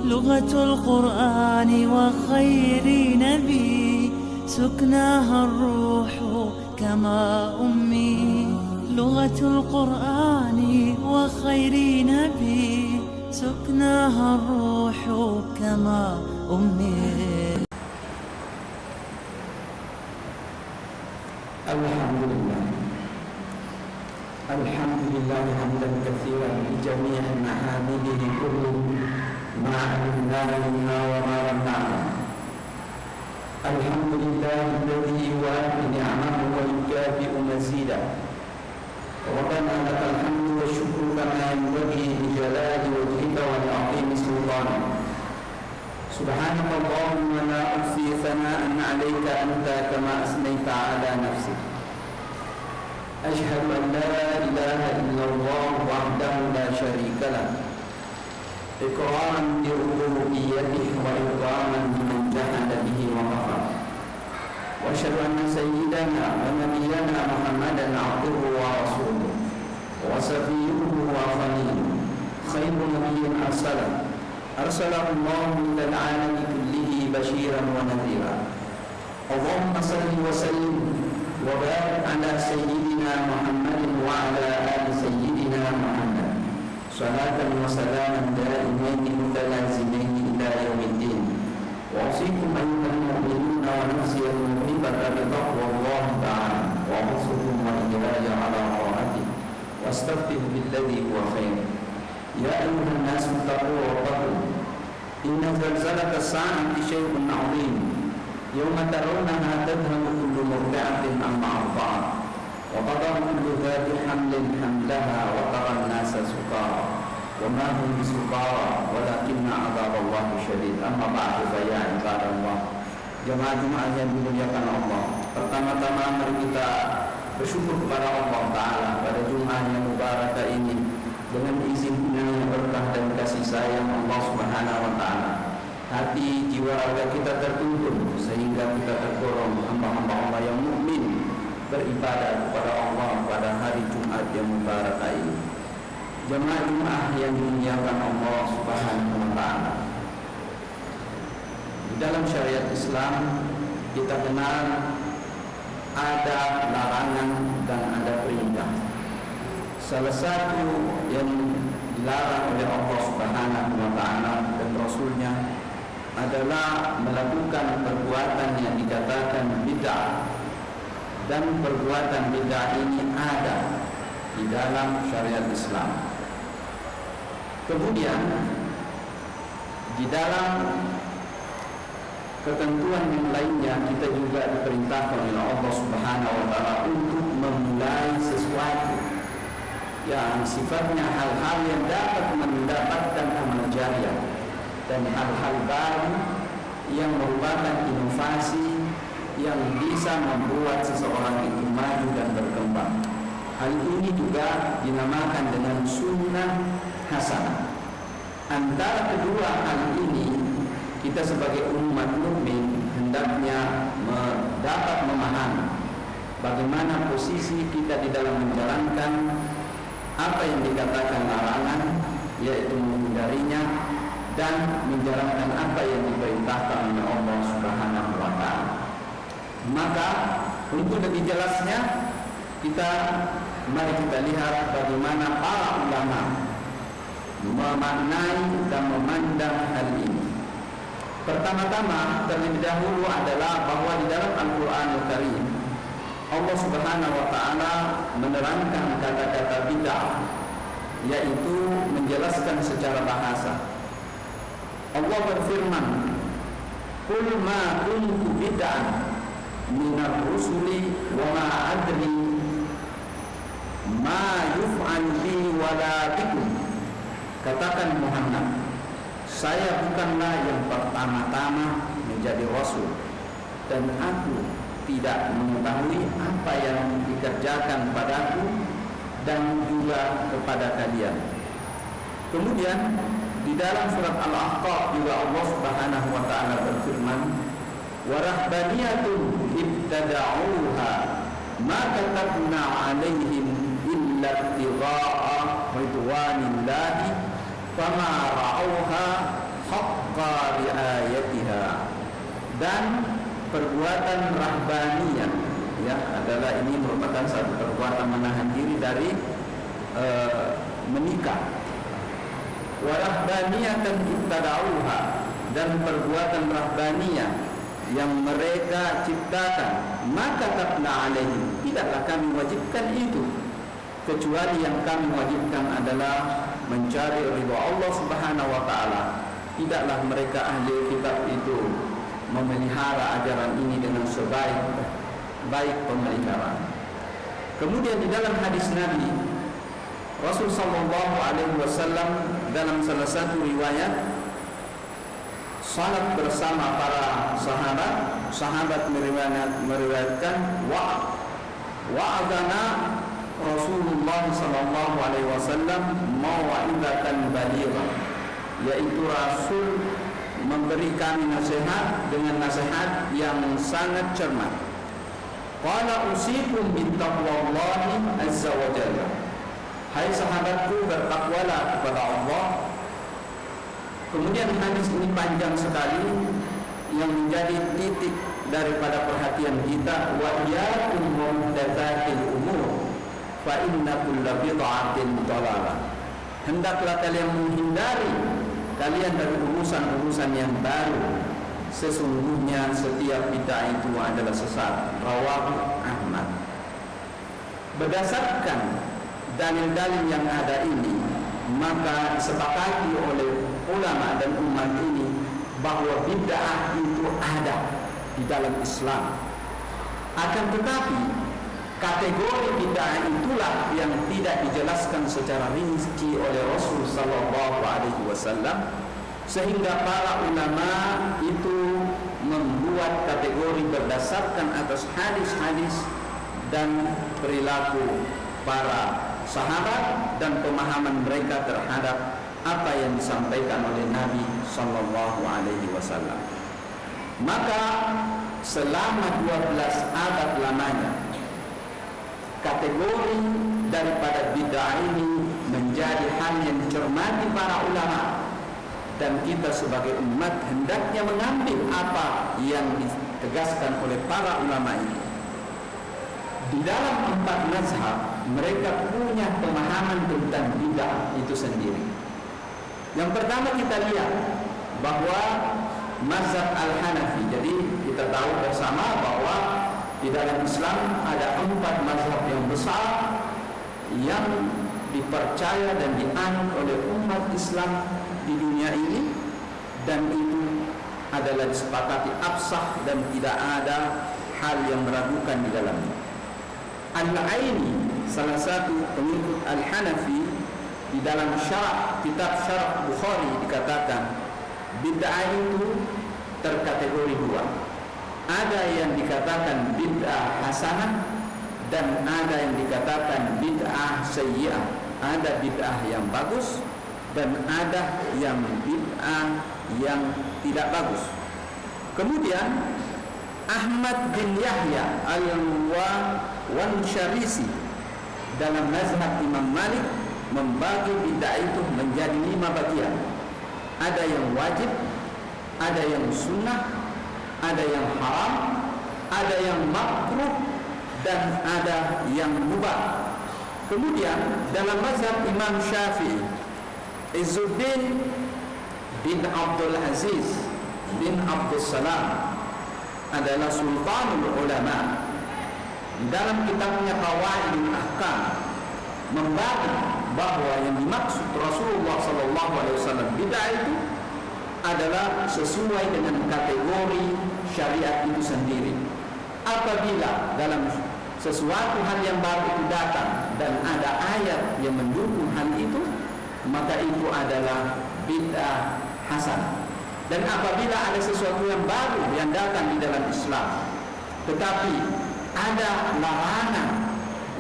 لغة القرآن وخير نبي سكناها الروح كما أمي. لغة القرآن وخير نبي سكناها الروح كما أمي. الحمد لله حمدا كثيرا بجميع محامده كل ما علمنا منا وما لم نعلم. الحمد لله الذي يوافي نعمه ويكافئ مزيدا. ربنا لك الحمد والشكر كما ينبغي لجلال وجهك ولعظيم سلطانك. سبحانك اللهم لا أحصي ثناء عليك أنت كما أثنيت على نفسك. أشهد أن لا إله إلا الله وحده لا شريك له إقرارا بربوبيته وإكراما لمن جحد به وكفر. وأشهد أن سيدنا ونبينا محمدا عبده ورسوله وصفيه وخليله خير نبي أرسله الله إلى العالم كله بشيرا ونذيرا. اللهم صل وسلم وبارك على سيدنا محمد وعلى آل سيدنا محمد صلاة وسلاما دائمين متلازمين إلى يوم الدين. وأوصيكم أيها المؤمنون ونفسي المحبة بتقوى الله تعالى وأوصيكم وإياي على طاعته واستفتح بالذي هو خير. يا أيها الناس اتقوا ربكم إن زلزلة الساعة شيء عظيم يوم ترونها تذهل كل مرضعة عما أرضعت وتضع كل ذات حمل حملها وترى الناس سكارى وما هم بسكارى ولكن عذاب الله شديد. أما بعد فيا عباد الله, jemaah-jemaah yang dimuliakan Allah, pertama-tama mari kita bersyukur kepada Allah Ta'ala pada Jumat yang mubarakah ini dengan izin yang berkah dan kasih sayang Allah Subhanahu Wa Ta'ala. Hati jiwa raga kita tertuntun sehingga kita tergolong hamba-hamba Allah yang mukmin beribadah kepada Allah pada hari Jumat yang mubarakah ini. Jemaah-jemaah yang dimuliakan Allah Subhanahu wa taala. Di dalam syariat Islam kita kenal ada larangan dan ada perintah. Salah satu yang dilarang oleh Allah Subhanahu wa taala dan Rasulnya adalah melakukan perbuatan yang dikatakan bid'ah, dan perbuatan bid'ah ini ada di dalam syariat Islam. Kemudian di dalam ketentuan yang lainnya kita juga diperintahkan oleh Allah Subhanahu wa taala untuk memulai sesuatu yang sifatnya hal-hal yang dapat mendapatkan amal jariah dan hal-hal baru yang merupakan inovasi yang bisa membuat seseorang itu maju dan berkembang. Hal ini juga dinamakan dengan sunnah hasanah. Antara kedua hal ini kita sebagai umat mukmin hendaknya dapat memahami bagaimana posisi kita di dalam menjalankan apa yang dikatakan larangan, yaitu menghindarinya, dan menjalankan apa yang diperintahkan oleh Allah Subhanahu wa taala. Maka untuk lebih jelasnya mari kita lihat bagaimana para ulama memaknai dan memandang hal ini. Pertama-tama terlebih dahulu adalah bahwa di dalam Al-Quran Al-Karim Allah Subhanahu wa taala menerangkan kata-kata bid'ah, yaitu menjelaskan secara bahasa. Allah berfirman, "Qul ma kuntu bid'an minar rusuli wa ma adri ma yuf'al bi wala bikum." Katakan Muhammad, saya bukanlah yang pertama-tama menjadi rasul, dan aku tidak mengetahui apa yang dikerjakan padaku dan juga kepada kalian. Kemudian di dalam surat Al-Ahqaf juga Allah Subhanahu wa taala berfirman, "Wa rahbaniyatun ibtada'uha ma katabna 'alaihim illa ibtigha'a ridwanillahi fama ra'awha haqqa perbuatan rahbaniyah, ya, adalah ini merupakan satu perbuatan menahan diri dari menikah. Wa rahbaniyatan ibtada'uha, dan perbuatan rahbaniyah yang mereka ciptakan, maka katabna alaihim, tidaklah kami wajibkan itu, kecuali yang kami wajibkan adalah mencari ridha Allah Subhanahu wa taala. Tidaklah mereka ahli kitab itu memelihara ajaran ini dengan sebaik pemeliharaan. Kemudian di dalam hadis Nabi Rasul sallallahu alaihi wasallam dalam salah satu riwayat salat bersama para sahabat meriwayatkan wa'adana Rasulullah sallallahu alaihi wasallam mau'izatan balighah, yaitu Rasul memberi kami nasihat dengan nasihat yang sangat cermat. Qala usikum bittaqwallahi azza wa jalla, hai sahabatku, bertakwalah kepada Allah. Kemudian hadis ini panjang sekali yang menjadi titik daripada perhatian kita. Wa iyyakum muhdatsatil umur fa inna kulla bid'atin dhalalah. Hendaklah kalian menghindari kalian dari urusan-urusan yang baru, sesungguhnya setiap bid'ah itu adalah sesat. Rawahu Ahmad. Berdasarkan dalil-dalil yang ada ini, maka disepakati oleh ulama dan umat ini bahwa bid'ah itu ada di dalam Islam. Akan tetapi kategori bid'ah itulah yang tidak dijelaskan secara rinci oleh Rasul sallallahu alaihi wasallam, sehingga para ulama itu membuat kategori berdasarkan atas hadis-hadis dan perilaku para sahabat dan pemahaman mereka terhadap apa yang disampaikan oleh Nabi sallallahu alaihi wasallam. Maka selama 12 abad lamanya kategori daripada bid'ah ini menjadi hal yang dicermati para ulama, dan kita sebagai umat hendaknya mengambil apa yang ditegaskan oleh para ulama ini. Di dalam 4 mazhab mereka punya pemahaman tentang bid'ah itu sendiri. Yang pertama kita lihat bahwa mazhab Al-Hanafi. Jadi kita tahu bersama bahwa di dalam Islam ada 4 mazhab yang besar yang dipercaya dan dianut oleh umat Islam di dunia ini, dan itu adalah disepakati absah dan tidak ada hal yang meragukan di dalamnya. Al-Aini, salah satu pengikut Al-Hanafi, di dalam kitab Syarah Bukhari dikatakan bid'ah itu terkategori 2. Ada yang dikatakan bid'ah hasanah dan ada yang dikatakan bid'ah sayyi'ah. Ada bid'ah yang bagus dan ada yang bid'ah yang tidak bagus. Kemudian Ahmad bin Yahya al-Wansharisi dalam mazhab Imam Malik membagi bid'ah itu menjadi 5 bagian. Ada yang wajib, ada yang sunnah, ada yang haram, ada yang makruh, dan ada yang mubah. Kemudian dalam mazhab Imam Syafi'i, Izzuddin bin Abdul Aziz bin Abdul Salam adalah sultanul ulama. Di dalam kitabnya Qawaidul Ahkam membagi bahwa yang dimaksud Rasulullah SAW bid'ah itu adalah sesuai dengan kategori syariat itu sendiri. Apabila dalam sesuatu hal yang baru itu datang dan ada ayat yang mendukung hal itu, maka itu adalah bid'ah hasanah. Dan apabila ada sesuatu yang baru yang datang di dalam Islam, tetapi ada larangan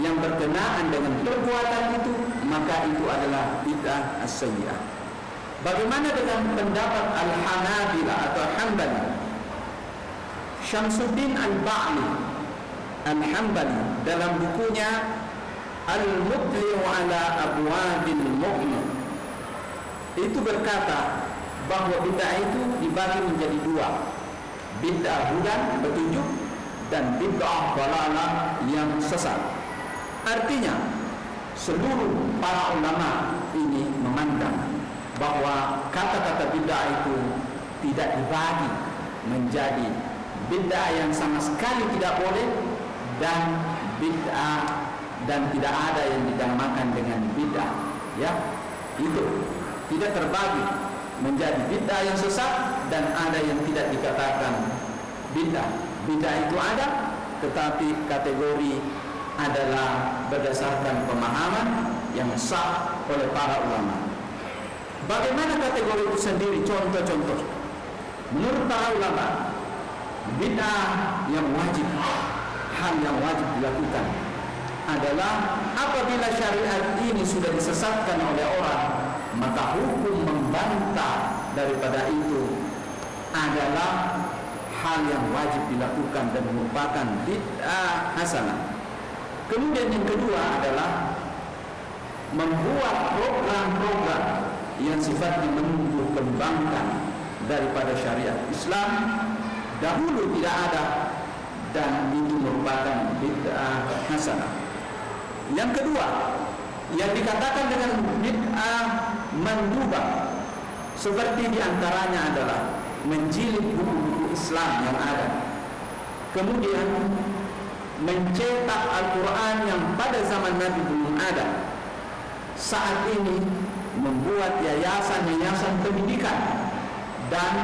yang berkenaan dengan perbuatan itu, maka itu adalah bid'ah as-sayyi'ah. Bagaimana dengan pendapat Al-Hanabilah atau Hanbali? Syamsuddin Al-Ba'li Al-Hanbali dalam bukunya Al-Mutli'u ala Abwabil Mughni itu berkata bahwa bid'ah itu dibagi menjadi 2. Bid'ah hudan, petunjuk, dan bid'ah dalalah yang sesat. Artinya seluruh para ulama ini memandang bahwa kata-kata bid'ah itu tidak dibagi menjadi bid'ah yang sama sekali tidak boleh dan bid'ah dan tidak ada yang dinamakan dengan bid'ah, ya. Itu tidak terbagi menjadi bid'ah yang sesat dan ada yang tidak dikatakan bid'ah. Bid'ah itu ada, tetapi kategori adalah berdasarkan pemahaman yang sah oleh para ulama. Bagaimana kategori itu sendiri? Contoh-contoh. Menurut para ulama, bid'ah yang wajib, hal yang wajib dilakukan adalah apabila syariat ini sudah disesatkan oleh orang, maka hukum membantah daripada itu adalah hal yang wajib dilakukan dan merupakan bid'ah hasanah. Kemudian yang kedua adalah membuat program-program yang sifatnya menumbuh kembangkan daripada syariat Islam dahulu tidak ada, dan itu merupakan bid'ah hasanah. Yang kedua, yang dikatakan dengan bid'ah mandubah, seperti diantaranya adalah menjilid buku-buku Islam yang ada, kemudian mencetak Al-Quran yang pada zaman Nabi belum ada, saat ini membuat yayasan-yayasan pendidikan dan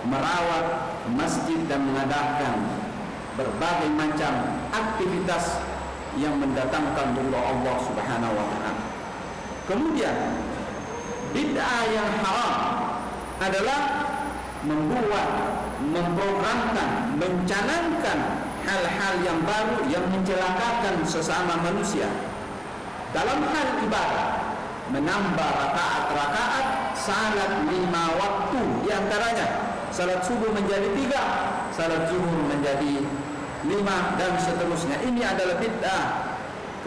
merawat masjid dan mengadakan berbagai macam aktivitas yang mendatangkan ridha Allah Subhanahu wa taala. Kemudian bid'ah yang haram adalah membuat, memprogramkan, mencanangkan hal-hal yang baru yang mencelakakan sesama manusia. Dalam hal ibadah, menambah rakaat-rakaat salat 5 waktu, di antaranya salat subuh menjadi 3, salat zuhur menjadi 5 dan seterusnya. Ini adalah bid'ah.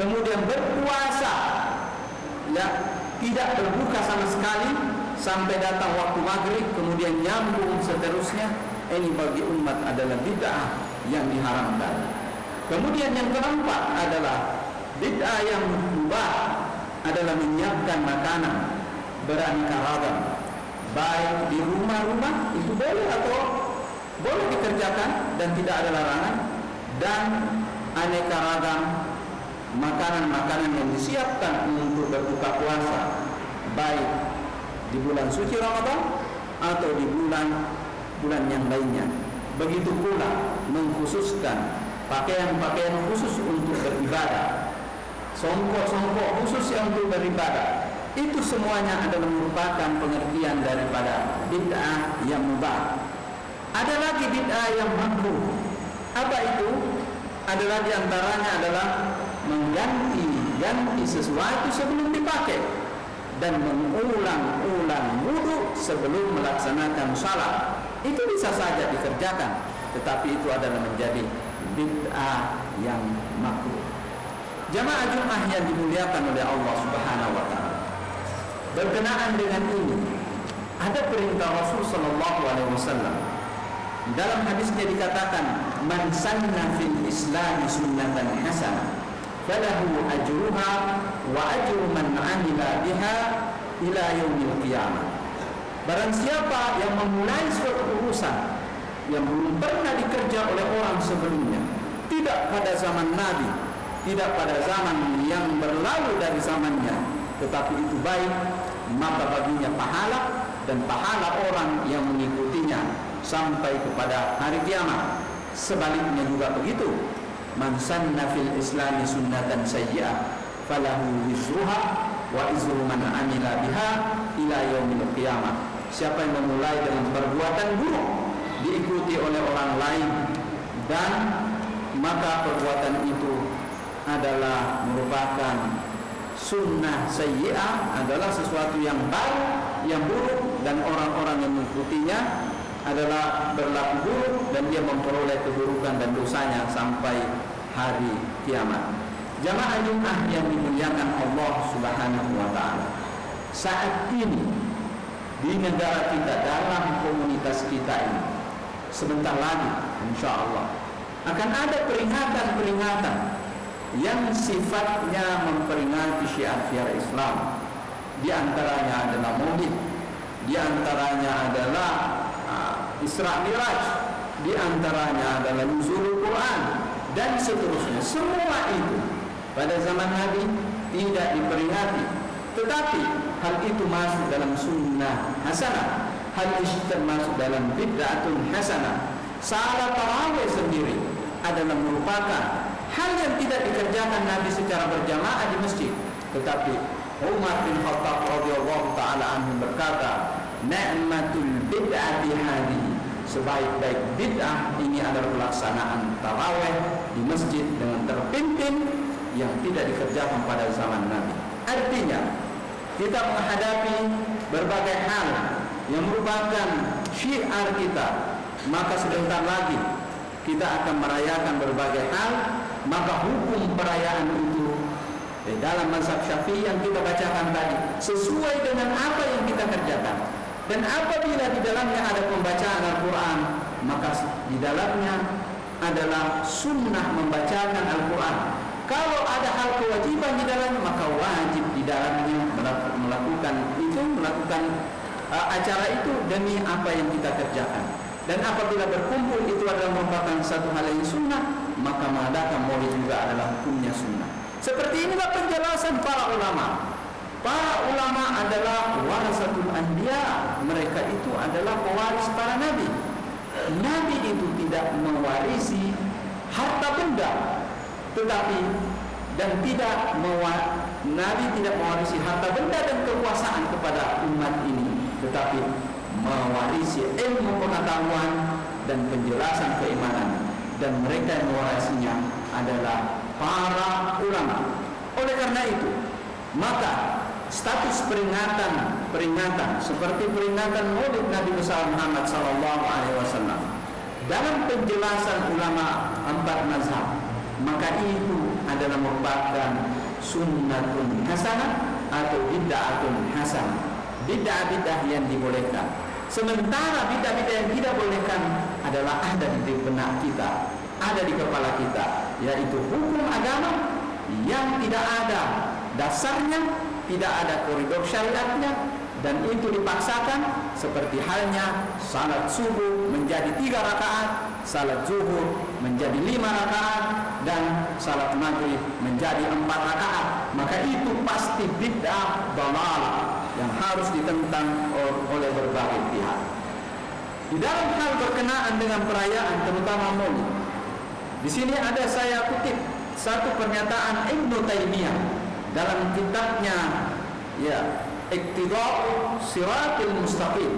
Kemudian berpuasa, ya, tidak berbuka sama sekali sampai datang waktu maghrib, kemudian nyambung seterusnya. Ini bagi umat adalah bid'ah yang diharamkan. Kemudian yang keempat adalah bid'ah yang mubah, adalah menyiapkan makanan beraneka ragam, baik di rumah-rumah itu boleh atau boleh dikerjakan dan tidak ada larangan, dan aneka ragam makanan-makanan yang disiapkan untuk berbuka puasa, baik di bulan suci Ramadan atau di bulan yang lainnya. Begitu pula mengkhususkan pakaian-pakaian khusus untuk beribadah, songkok-songkok khusus yang untuk beribadah. Itu semuanya adalah merupakan pengertian daripada bid'ah yang mubah. Ada lagi bid'ah yang makruh. Apa itu? Adalah diantaranya adalah mengganti sesuatu sebelum dipakai dan mengulang-ulang wudu sebelum melaksanakan salat. Itu bisa saja dikerjakan, tetapi itu adalah menjadi bid'ah yang makruh. Jamaah Jumat yang dimuliakan oleh Allah Subhanahu wa taala, berkenaan dengan ini ada perintah Rasul sallallahu alaihi wasallam. Dalam hadisnya dikatakan, man sanna fil Islam sunnatan hasanah falahu ajruha wa ajru man 'amila biha ila yaumil qiyamah. Barang siapa yang memulai suatu urusan yang belum pernah dikerja oleh orang sebelumnya, tidak pada zaman Nabi, tidak pada zaman yang berlalu dari zamannya, tetapi itu baik, maka baginya pahala dan pahala orang yang mengikutinya sampai kepada hari kiamat. Sebaliknya juga begitu, man sanna fil islami sunnatan sayyi'ah falahu wizruha wa izru man amila biha ila yaumil qiyamah. Siapa yang memulai dengan perbuatan buruk diikuti oleh orang lain, dan maka perbuatan itu adalah merupakan sunnah sayyi'ah, adalah sesuatu yang baru, yang buruk, dan orang-orang yang mengikutinya adalah berlaku buruk dan dia memperoleh keburukan dan dosanya sampai hari kiamat. Jamaah Jumat yang dimuliakan Allah Subhanahu wa taala, saat ini di negara kita, dalam komunitas kita ini, sebentar lagi insyaallah akan ada peringatan-peringatan yang sifatnya memperingati syiar-syiar Islam. Di antaranya adalah Maulid, di antaranya adalah Isra Miraj, di antaranya adalah nuzulul Quran, dan seterusnya. Semua itu pada zaman Nabi tidak diperingati, tetapi hal itu masuk dalam sunnah hasanah, hal itu termasuk dalam bid'atun hasanah. Salat tarawih sendiri adalah merupakan hal yang tidak dikerjakan Nabi secara berjamaah di masjid, tetapi Umar bin Khattab radhiyallahu taala anhu berkata, "Ni'matul bid'ati hadhihi." Sebaik-baik bid'ah ini adalah pelaksanaan tarawih di masjid dengan terpimpin yang tidak dikerjakan pada zaman Nabi. Artinya, kita menghadapi berbagai hal yang merupakan syiar kita, maka sebentar lagi kita akan merayakan berbagai hal. Maka hukum perayaan itu dalam mazhab Syafi'i yang kita bacakan tadi sesuai dengan apa yang kita kerjakan. Dan apabila di dalamnya ada pembacaan Al-Quran, maka di dalamnya adalah sunnah membacakan Al-Quran. Kalau ada hal kewajiban di dalamnya, maka wajib di dalamnya melakukan acara itu demi apa yang kita kerjakan. Dan apabila berkumpul itu adalah merupakan satu hal yang sunnah, maka mengadakan maulid juga adalah hukumnya sunnah. Seperti inilah penjelasan para ulama. Para ulama adalah warasatul anbiya. Mereka itu adalah pewaris para nabi. Nabi itu tidak mewarisi harta benda, tetapi Nabi tidak mewarisi harta benda dan kekuasaan kepada umat ini, tetapi mewarisi ilmu pengetahuan dan penjelasan keimanan, dan mereka yang mewarisinya adalah para ulama. Oleh karena itu, maka status peringatan seperti peringatan Maulid Nabi besar Muhammad SAW dalam penjelasan ulama 4 mazhab, maka itu adalah merupakan sunnatun hasanah atau bid'atun hasanah, bid'ah-bid'ah yang dibolehkan. Sementara bid'ah-bid'ah yang tidak bolehkan adalah ada di benak kita, ada di kepala kita, yaitu hukum agama yang tidak ada dasarnya, tidak ada koridor syariatnya, dan itu dipaksakan, seperti halnya salat subuh menjadi 3 rakaat, salat zuhur menjadi 5 rakaat, dan salat maghrib menjadi 4 rakaat. Maka itu pasti bid'ah dalalah yang harus ditentang oleh berbagai pihak. Di dalam hal berkenaan dengan perayaan, terutama Maulid, di sini ada saya kutip satu pernyataan Ibnu Taimiyah dalam kitabnya Iqtida'u Siratil Mustaqim.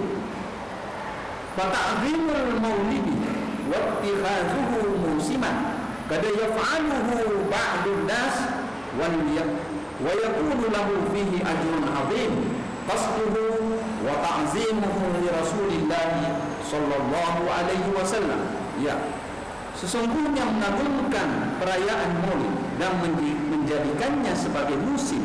Fata'zimul maulidi wa ittikhazuhu musiman qad yaf'aluhu ba'dun nas wa yakunu lahu fihi ajrun 'azim qasduhu wa ta'zimuhu li Rasulillah sallallahu alaihi wasallam. Sesungguhnya mengagungkan perayaan Maulid dan menjadikannya sebagai musim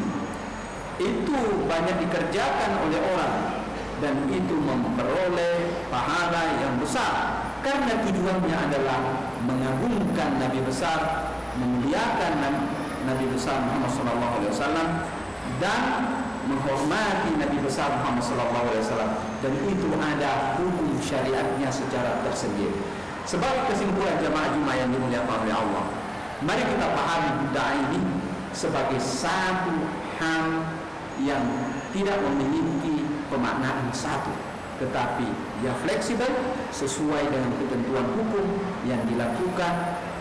itu banyak dikerjakan oleh orang, dan itu memperoleh pahala yang besar karena tujuannya adalah mengagungkan Nabi besar, memuliakan Nabi besar Muhammad SAW, dan menghormati Nabi besar Muhammad SAW, dan itu ada hukum syariatnya secara tersendiri. Sebagai kesimpulan jemaah Jumat yang dimuliakan oleh Allah, mari kita pahami bid'ah ini sebagai satu hal yang tidak memiliki pemaknaan satu, tetapi dia fleksibel sesuai dengan ketentuan hukum yang dilakukan,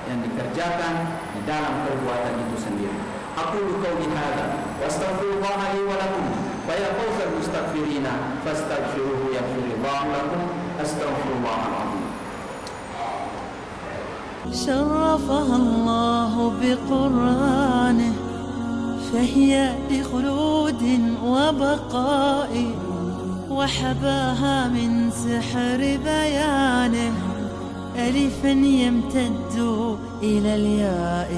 yang dikerjakan di dalam perbuatan itu sendiri. Aqulu qawli hadza wa astaghfirullaha li wa lakum wa ya fawzal mustaghfirina fastaghfiruhu yaghfirullahu lakum. Astaghfirullahal azim. شرفها الله بقرآنه فهي لخلود وبقاء وحباها من سحر بيانه ألفا يمتد إلى الياء